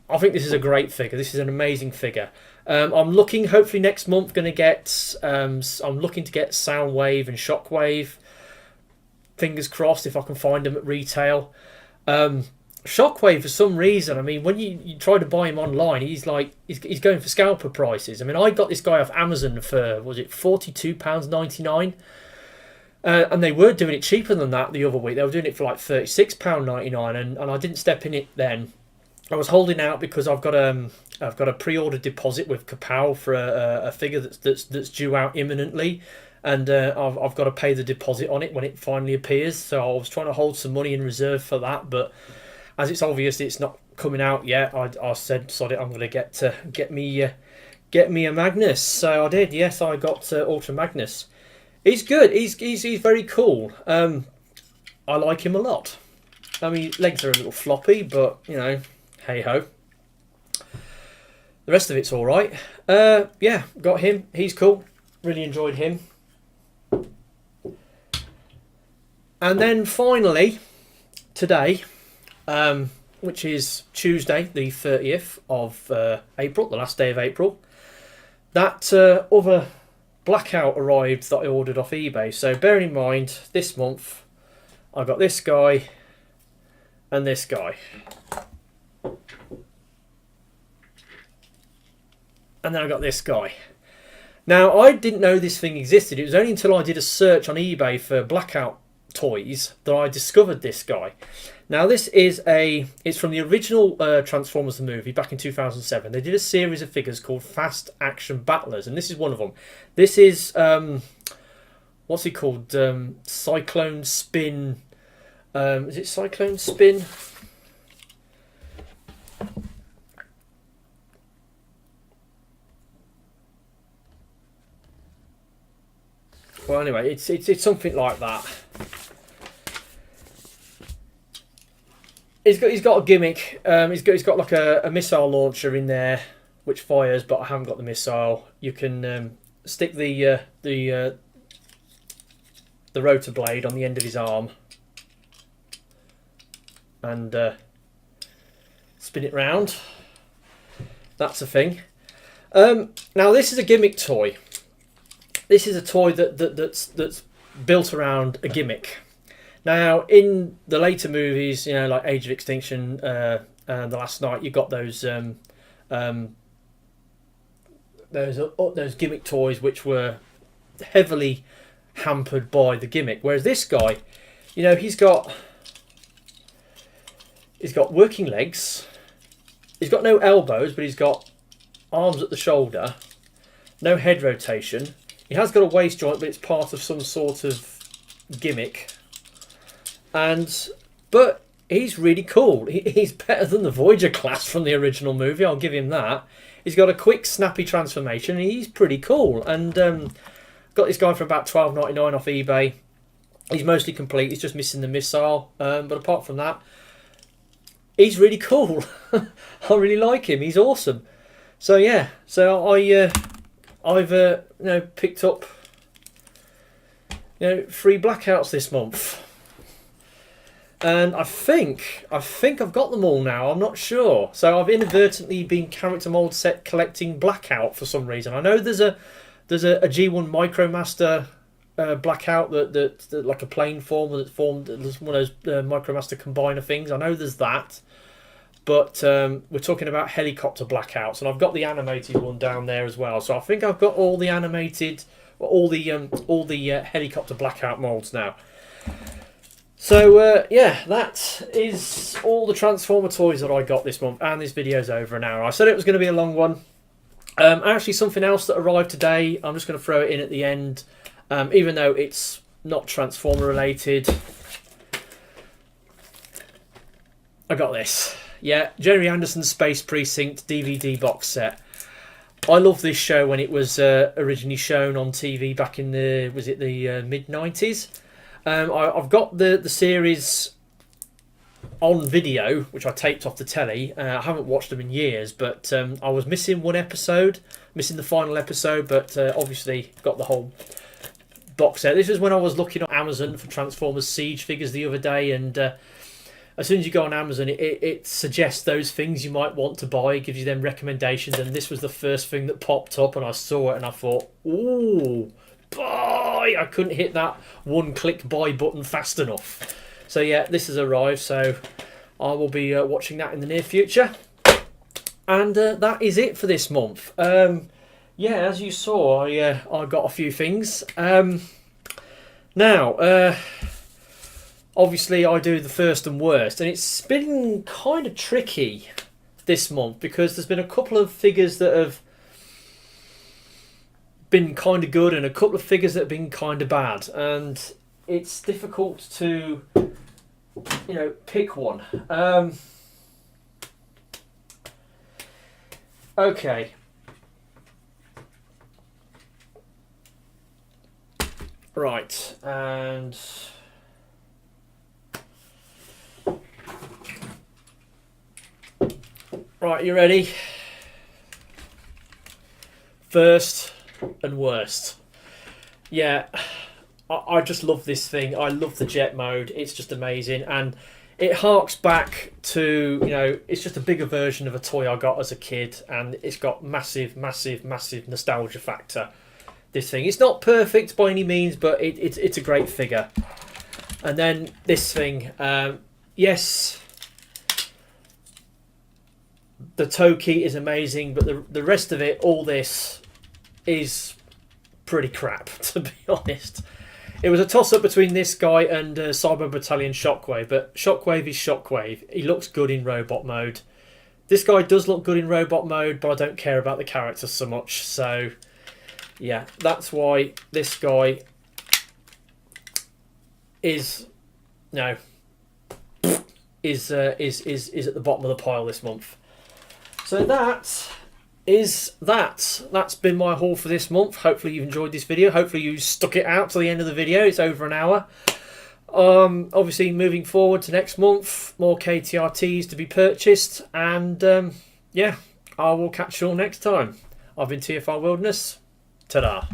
I think this is a great figure. This is an amazing figure. I'm looking, hopefully next month, I'm looking to get Soundwave and Shockwave. Fingers crossed if I can find them at retail. Shockwave, for some reason, I mean, when you try to buy him online, he's going for scalper prices. I mean, I got this guy off Amazon for, was it £42.99? And they were doing it cheaper than that the other week. They were doing it for like £36.99, and I didn't step in it then. I was holding out because I've got a pre-order deposit with Kapow for a figure that's due out imminently, and I've got to pay the deposit on it when it finally appears. So I was trying to hold some money in reserve for that, but as it's obvious it's not coming out yet, I said, sod it, I'm going to get me a Magnus. So I did. Yes, I got Ultra Magnus. He's good. He's very cool. I like him a lot. I mean, legs are a little floppy, but hey ho. The rest of it's all right. Yeah, got him. He's cool. Really enjoyed him. And then finally, today, which is Tuesday, the 30th of April, the last day of April, that other Blackout arrived that I ordered off eBay. So bearing in mind, this month I got this guy, and this guy. And then I got this guy. Now, I didn't know this thing existed. It was only until I did a search on eBay for Blackout toys that I discovered this guy. Now, this is it's from the original Transformers the movie back in 2007. They did a series of figures called Fast Action Battlers, and this is one of them. This is, what's he called? Cyclone Spin. Is it Cyclone Spin? Well, anyway, it's something like that. He's got a gimmick. He's got like a missile launcher in there, which fires, but I haven't got the missile. You can stick the rotor blade on the end of his arm and spin it round. That's a thing. Now, this is a gimmick toy. This is a toy that's built around a gimmick. Now, in the later movies, you know, like Age of Extinction, The Last Night, you got those gimmick toys which were heavily hampered by the gimmick. Whereas this guy, you know, he's got working legs. He's got no elbows, but he's got arms at the shoulder. No head rotation. He has got a waist joint, but it's part of some sort of gimmick. But he's really cool. He's better than the Voyager class from the original movie. I'll give him that. He's got a quick, snappy transformation. And he's pretty cool. And got this guy for about $12.99 off eBay. He's mostly complete. He's just missing the missile. But apart from that, he's really cool. I really like him. He's awesome. So yeah. So I've picked up 3 Blackouts this month, and I think I've got them all now. I'm not sure. So I've inadvertently been character mold set collecting Blackout for some reason. I know there's a G1 Micromaster Blackout that like a plane form that's formed. There's one of those Micromaster combiner things. I know there's that. But we're talking about helicopter Blackouts, and I've got the animated one down there as well. So I think I've got all the animated, all the helicopter Blackout molds now. So yeah, that is all the Transformer toys that I got this month, and this video's over an hour. I said it was going to be a long one. Actually, something else that arrived today. I'm just going to throw it in at the end, even though it's not Transformer related. I got this. Yeah, Jerry Anderson's Space Precinct DVD box set. I love this show when it was originally shown on TV back in the mid-90s. I've got the series on video, which I taped off the telly. I haven't watched them in years, but I was missing one episode, missing the final episode, but obviously got the whole box set. This is when I was looking on Amazon for Transformers Siege figures the other day, and as soon as you go on Amazon, it suggests those things you might want to buy. It gives you them recommendations, and this was the first thing that popped up, and I saw it and I thought, ooh, buy! I couldn't hit that one-click buy button fast enough. So yeah, this has arrived, so I will be watching that in the near future. And that is it for this month. Yeah, as you saw, I got a few things. Now, obviously I do the first and worst, and it's been kind of tricky this month because there's been a couple of figures that have been kind of good and a couple of figures that have been kind of bad, and it's difficult to pick one. Okay, right, and right, you ready? First and worst. Yeah, I just love this thing. I love the jet mode. It's just amazing, and it harks back to, it's just a bigger version of a toy I got as a kid, and it's got massive nostalgia factor. This thing, it's not perfect by any means, but it's a great figure. And then this thing, yes, The Toki is amazing, but the rest of it, all this, is pretty crap, to be honest. It was a toss-up between this guy and Cyber Battalion Shockwave, but Shockwave is Shockwave. He looks good in robot mode. This guy does look good in robot mode, but I don't care about the characters so much. So, yeah, that's why this guy is at the bottom of the pile this month. So that's been my haul for this month. Hopefully you've enjoyed this video. Hopefully you stuck it out to the end of the video. It's over an hour. Obviously moving forward to next month, more KTRTs to be purchased, and yeah, I will catch you all next time. I've been TFR Wilderness. Ta-da.